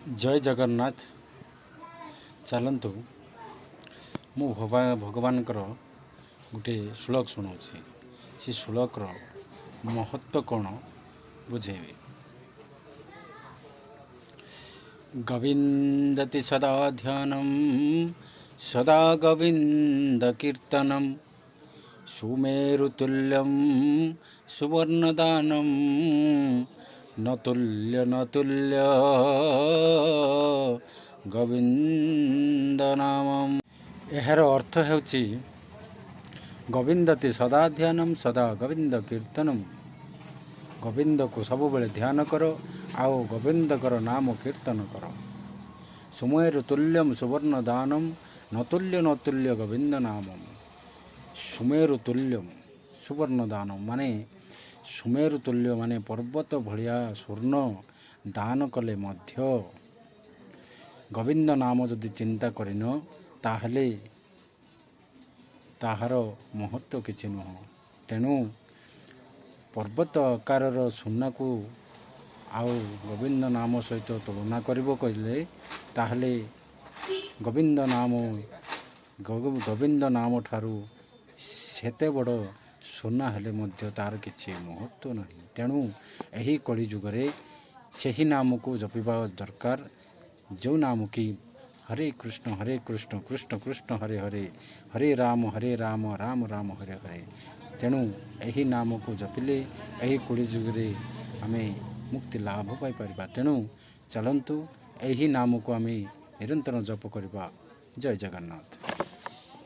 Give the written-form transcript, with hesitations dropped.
जय जगन्नाथ। चलतु मु भगवान गोटे श्लोक शुणाऊँ से श्लोकर महत्व कौन बुझेबी। गोविंदति सदा ध्यानम सदा गोविंद कीर्तनम सुमेरुतुल्यम सुवर्णदानम न तुल्य गोविंद नामम। यार अर्थ हेउची गोविंदति सदा ध्यानम सदा गोविंद कीर्तनम। गोविंद को सब बेले ध्यान कर आओ गोविंद कर नाम कीर्तन कर। सुमेरु तुल्यम सुवर्ण दानम न तुल्य गोविंद नामम। सुमेरु तुल्यम सुवर्ण दानम माने सुमेरु तुल्य माने पर्वत भलिया स्वर्ण दान कले मध्य गोविंद नाम जदि चिंता करिन ताहले ताहार महत्व किछि नुह। तेणु पर्वत आकारर सुना को आउ गोविंद नाम सहित तुलना करिबो कहले ताहले गोविंद नाम ठारू सेते बड़ सुना हेले मध्य तार किछि महत्व नहीं। तेणु एही कली जुगरे सेही नाम को जपिबा दरकार जो नाम की हरे कृष्ण कृष्ण कृष्ण हरे हरे हरे राम राम राम हरे हरे। तेणु एही नाम को जपिले एही कली जुगरे आमे मुक्ति लाभ पाई परिबा। तेणु चलंतु एही नाम को आमे निरंतर जप करिबा। जय जगन्नाथ।